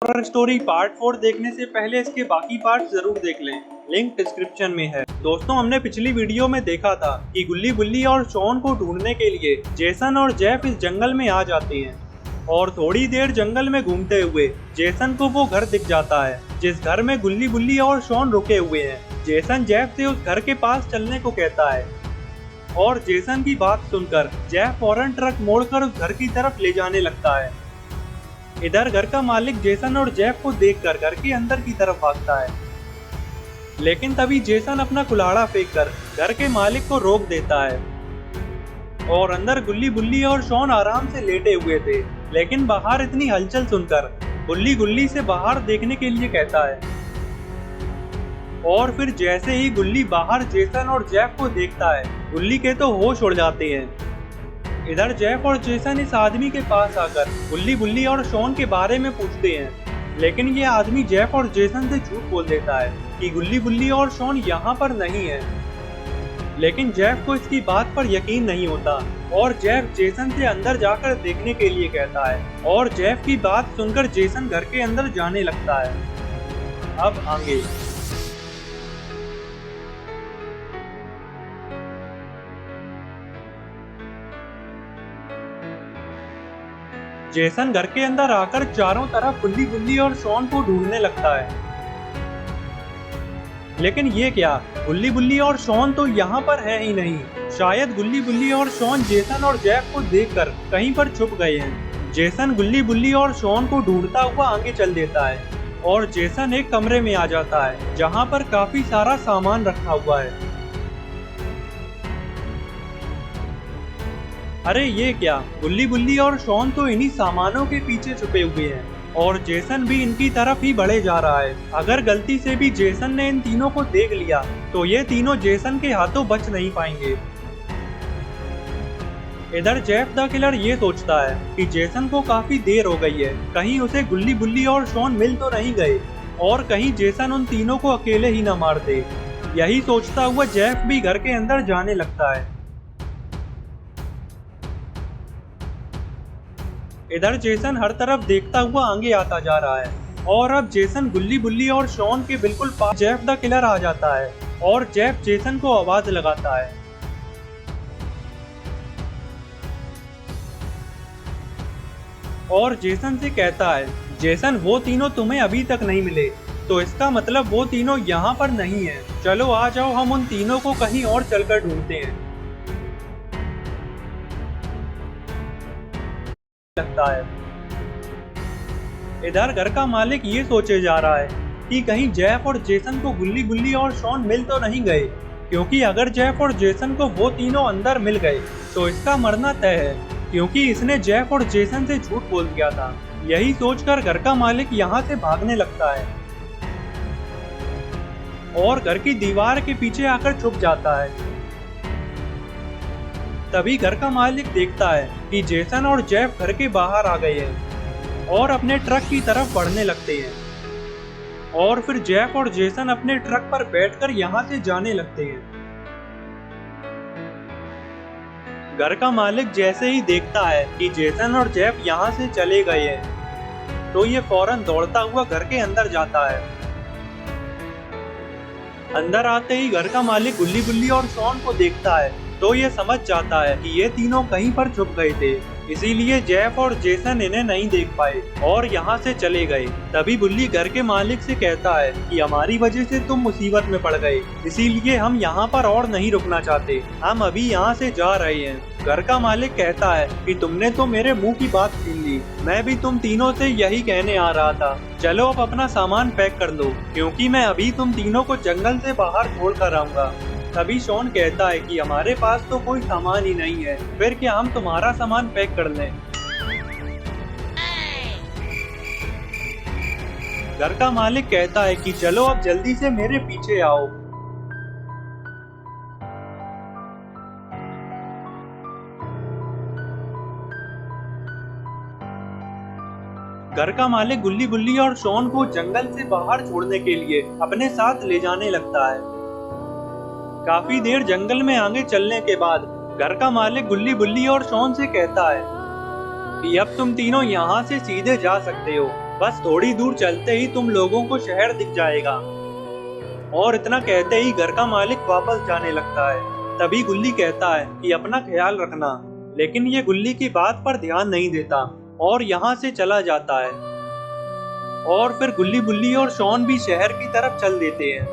Horror story part 4 देखने से पहले इसके बाकी पार्ट जरूर देख लें, लिंक डिस्क्रिप्शन में है। दोस्तों, हमने पिछली वीडियो में देखा था कि गुल्ली बुल्ली और शॉन को ढूंढने के लिए जेसन और जेफ इस जंगल में आ जाते हैं और थोड़ी देर जंगल में घूमते हुए जेसन को वो घर दिख जाता है जिस घर में गुल्ली बुल्ली और शॉन रुके हुए हैं। जेसन जेफ से उस घर के पास चलने को कहता है और जेसन की बात सुनकर जेफ फौरन ट्रक मोड़कर उस घर की तरफ ले जाने लगता है। इधर घर का मालिक जेसन और जेफ को देखकर घर के अंदर की तरफ भागता है, लेकिन तभी जेसन अपना कुल्हाड़ा फेंककर घर के मालिक को रोक देता है और अंदर गुल्ली बुल्ली और शॉन आराम से लेटे हुए थे। लेकिन बाहर इतनी हलचल सुनकर गुल्ली गुल्ली से बाहर देखने के लिए कहता है और फिर जैसे ही गुल्ली बाहर जेसन और जेफ को देखता है, गुल्ली के तो होश उड़ जाते हैं। इधर जेफ और जेसन इस आदमी के पास आकर गुल्ली बुल्ली और शॉन के बारे में पूछते हैं, लेकिन ये आदमी जेफ और जेसन से झूठ बोल देता है कि गुल्ली बुल्ली और शॉन यहाँ पर नहीं है। लेकिन जेफ को इसकी बात पर यकीन नहीं होता और जेफ जेसन से अंदर जाकर देखने के लिए कहता है और जेफ की बात सुनकर जेसन घर के अंदर जाने लगता है। अब आगे जेसन घर के अंदर आकर चारों तरफ गुल्ली बुल्ली और शॉन को ढूंढने लगता है, लेकिन ये क्या, गुल्ली बुल्ली और शॉन तो यहाँ पर है ही नहीं। शायद गुल्ली बुल्ली और शॉन जेसन और जेफ को देखकर कहीं पर छुप गए हैं। जेसन गुल्ली बुल्ली और शॉन को ढूंढता हुआ आगे चल देता है और जेसन एक कमरे में आ जाता है जहाँ पर काफी सारा सामान रखा हुआ है। अरे ये क्या, गुल्ली बुल्ली और शॉन तो इन्हीं सामानों के पीछे छुपे हुए हैं और जेसन भी इनकी तरफ ही बढ़े जा रहा है। अगर गलती से भी जेसन ने इन तीनों को देख लिया तो ये तीनों जेसन के हाथों बच नहीं पाएंगे। इधर जेफ द किलर ये सोचता है कि जेसन को काफी देर हो गई है, कहीं उसे गुल्ली बुल्ली और शॉन मिल तो नहीं गए और कहीं जेसन उन तीनों को अकेले ही न मार दे। यही सोचता हुआ जेफ भी घर के अंदर जाने लगता है। इधर जेसन हर तरफ देखता हुआ आगे आता जा रहा है और अब जेसन गुल्ली बुल्ली और शॉन के बिल्कुल पास जेफ द किलर आ जाता है और जेफ जेसन को आवाज लगाता है। और जेसन से कहता है, जेसन वो तीनों तुम्हें अभी तक नहीं मिले, तो इसका मतलब वो तीनों यहाँ पर नहीं है। चलो आ जाओ, हम उन तीनों को कहीं और चलकर ढूंढते हैं। लगता है इधर घर का मालिक ये सोचे जा रहा है कि कहीं जेफ और जेसन को गुल्ली बुल्ली और शॉन मिल तो नहीं गए, क्योंकि अगर जेफ और जेसन को वो तीनों अंदर मिल गए तो इसका मरना तय है, क्योंकि इसने जेफ और जेसन से झूठ बोल दिया था। यही सोचकर घर का मालिक यहाँ से भागने लगता है और घर की दीवार के पीछे आकर छुप जाता है। तभी घर का मालिक देखता है कि जेसन और जेफ घर के बाहर आ गए हैं और अपने ट्रक की तरफ बढ़ने लगते हैं और फिर जेफ और जेसन अपने ट्रक पर बैठकर यहाँ से जाने लगते हैं। घर का मालिक जैसे ही देखता है कि जेसन और जेफ यहाँ से चले गए हैं तो ये फौरन दौड़ता हुआ घर के अंदर जाता है। अंदर आते ही घर का मालिक गुल्ली बुल्ली और शॉन को देखता है तो ये समझ जाता है कि ये तीनों कहीं पर छुप गए थे, इसीलिए जेफ और जेसन इन्हें नहीं देख पाए और यहाँ से चले गए। तभी बुल्ली घर के मालिक से कहता है कि हमारी वजह से तुम मुसीबत में पड़ गए, इसीलिए हम यहाँ पर और नहीं रुकना चाहते, हम अभी यहाँ से जा रहे हैं। घर का मालिक कहता है कि तुमने तो मेरे मुंह की बात छीन ली, मैं भी तुम तीनों से यही कहने आ रहा था। चलो अब अपना सामान पैक कर लो, क्योंकि मैं अभी तुम तीनों को जंगल से बाहर छोड़ कर आऊंगा। तभी शॉन कहता है कि हमारे पास तो कोई सामान ही नहीं है, फिर क्या हम तुम्हारा सामान पैक कर लें। घर का मालिक कहता है कि चलो अब जल्दी से मेरे पीछे आओ। घर का मालिक गुल्ली बुल्ली और शॉन को जंगल से बाहर छोड़ने के लिए अपने साथ ले जाने लगता है। काफी देर जंगल में आगे चलने के बाद घर का मालिक गुल्ली बुल्ली और शॉन से कहता है कि अब तुम तीनों यहाँ से सीधे जा सकते हो, बस थोड़ी दूर चलते ही तुम लोगों को शहर दिख जाएगा। और इतना कहते ही घर का मालिक वापस जाने लगता है। तभी गुल्ली कहता है कि अपना ख्याल रखना, लेकिन ये गुल्ली की बात पर ध्यान नहीं देता और यहाँ से चला जाता है। और फिर गुल्ली बुल्ली और शॉन भी शहर की तरफ चल देते हैं।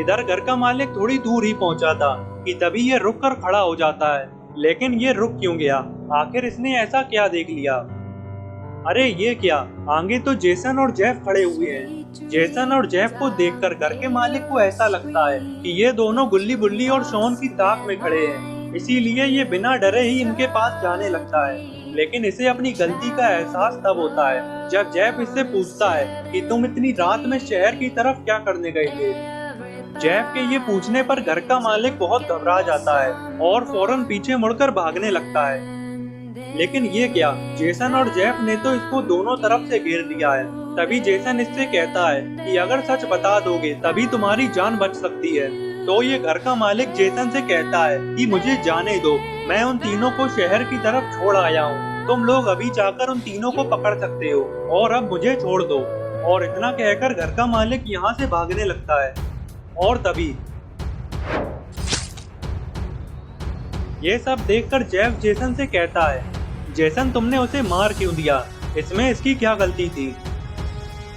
इधर घर का मालिक थोड़ी दूर ही पहुंचा था कि तभी ये रुक कर खड़ा हो जाता है। लेकिन ये रुक क्यों गया? आखिर इसने ऐसा क्या देख लिया? अरे ये क्या, आगे तो जेसन और जेफ खड़े हुए हैं। जेसन और जेफ को देखकर घर के मालिक को ऐसा लगता है कि ये दोनों गुल्ली बुल्ली और शॉन की ताक में खड़े हैं, इसीलिए ये बिना डरे ही इनके पास जाने लगता है। लेकिन इसे अपनी गलती का एहसास तब होता है जब जेफ इससे पूछता है कि तुम इतनी रात में शहर की तरफ क्या करने गए थे। जेफ के ये पूछने पर घर का मालिक बहुत घबरा जाता है और फौरन पीछे मुड़कर भागने लगता है। लेकिन ये क्या, जेसन और जेफ ने तो इसको दोनों तरफ से घेर लिया है। तभी जेसन इससे कहता है कि अगर सच बता दोगे तभी तुम्हारी जान बच सकती है। तो ये घर का मालिक जेसन से कहता है कि मुझे जाने दो, मैं उन तीनों को शहर की तरफ छोड़ आया हूँ। तुम लोग अभी जाकर उन तीनों को पकड़ सकते हो और अब मुझे छोड़ दो। और इतना कहकर घर का मालिक यहाँ से भागने लगता है। और तभी ये सब देखकर जेफ जेसन से कहता है, जेसन तुमने उसे मार क्यों दिया? इसमें इसकी क्या गलती थी?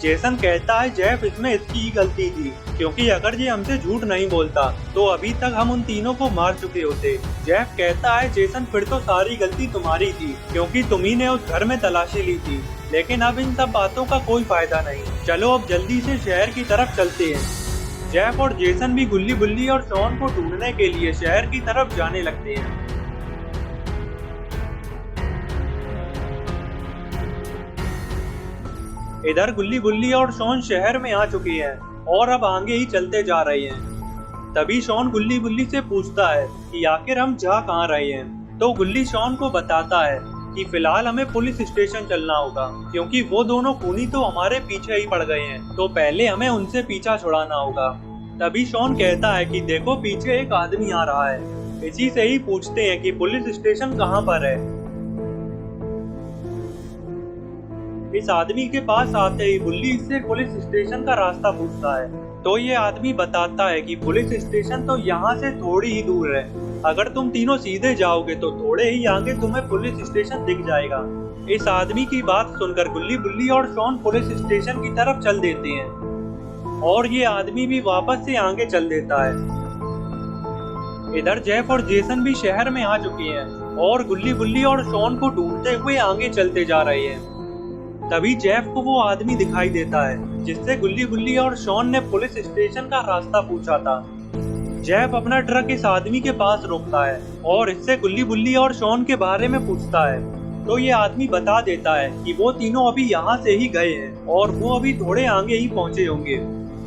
जेसन कहता है, जेफ इसमें इसकी ही गलती थी, क्योंकि अगर ये हमसे झूठ नहीं बोलता तो अभी तक हम उन तीनों को मार चुके होते। जेफ कहता है, जेसन फिर तो सारी गलती तुम्हारी थी, क्योंकि तुम्ही ने उस घर में तलाशी ली थी। लेकिन अब इन सब बातों का कोई फायदा नहीं, चलो अब जल्दी से शहर की तरफ चलते हैं। जेफ और जेसन भी गुल्ली बुल्ली और शॉन को ढूंढने के लिए शहर की तरफ जाने लगते हैं। इधर गुल्ली बुल्ली और शॉन शहर में आ चुके हैं और अब आगे ही चलते जा रहे हैं। तभी शॉन गुल्ली बुल्ली से पूछता है कि आखिर हम जा कहाँ रहे हैं। तो गुल्ली शॉन को बताता है कि फिलहाल हमें पुलिस स्टेशन चलना होगा, क्योंकि वो दोनों खूनी तो हमारे पीछे ही पड़ गए हैं, तो पहले हमें उनसे पीछा छुड़ाना होगा। तभी शॉन कहता है कि देखो पीछे एक आदमी आ रहा है। इसी से ही पूछते हैं कि पुलिस स्टेशन कहाँ पर है। इस आदमी के पास आते ही गुल्ली इससे पुलिस स्टेशन का रास्ता पूछता है। तो ये आदमी बताता है कि पुलिस स्टेशन तो यहाँ से थोड़ी ही दूर है। अगर तुम तीनों सीधे जाओगे तो थोड़े ही आगे तुम्हें पुलिस स्टेशन दिख जाएगा। इस आदमी की बात सुनकर गुल्ली बुल्ली और शॉन पुलिस स्टेशन की तरफ चल देते हैं और ये आदमी भी वापस से आगे चल देता है। इधर जेफ और जेसन भी शहर में आ चुके हैं और गुल्ली बुल्ली और शॉन को ढूंढते हुए आगे चलते जा रहे हैं। तभी जेफ को वो आदमी दिखाई देता है जिससे गुल्ली बुल्ली और शॉन ने पुलिस स्टेशन का रास्ता पूछा था। जेफ अपना ट्रक इस आदमी के पास रोकता है और इससे गुल्ली बुल्ली और शॉन के बारे में पूछता है। तो ये आदमी बता देता है कि वो तीनों अभी यहाँ से ही गए हैं और वो अभी थोड़े आगे ही पहुँचे होंगे।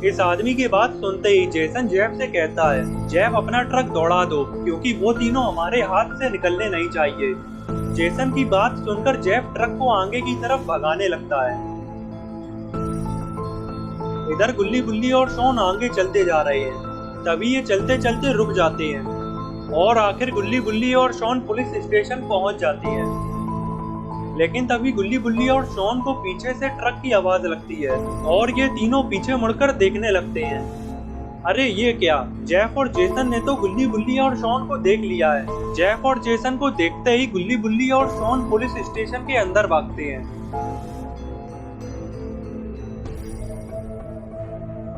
इस आदमी की बात सुनते ही जेसन जेफ से कहता है, जेफ अपना ट्रक दौड़ा दो, क्योंकि वो तीनों हमारे हाथ से निकलने नहीं चाहिए। जेसन की बात सुनकर जेफ ट्रक को आगे की तरफ भगाने लगता है। इधर गुल्ली बुल्ली और शॉन आगे चलते जा रहे हैं। तभी ये चलते चलते रुक जाते हैं और आखिर गुल्ली बुल्ली और शॉन पुलिस स्टेशन पहुंच जाती हैं। लेकिन तभी गुल्ली बुल्ली और शॉन को पीछे से ट्रक की आवाज लगती है और ये तीनों पीछे मुड़कर देखने लगते हैं। अरे ये क्या, जेफ और जेसन ने तो गुल्ली बुल्ली और शॉन को देख लिया है। जेफ और जेसन को देखते ही गुल्ली बुल्ली और शॉन पुलिस स्टेशन के अंदर भागते हैं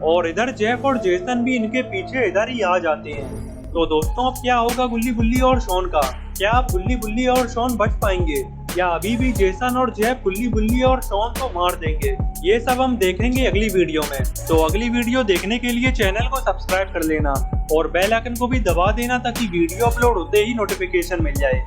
और इधर जेफ और जेसन भी इनके पीछे इधर ही आ जाते हैं। तो दोस्तों अब क्या होगा गुल्ली बुल्ली और शॉन का? क्या अब गुल्ली बुल्ली और शॉन बच पाएंगे या अभी भी जेसन और जेफ गुल्ली बुल्ली और शॉन को मार देंगे? ये सब हम देखेंगे अगली वीडियो में। तो अगली वीडियो देखने के लिए चैनल को सब्सक्राइब कर लेना और बेल आइकन को भी दबा देना ताकि वीडियो अपलोड होते ही नोटिफिकेशन मिल जाए।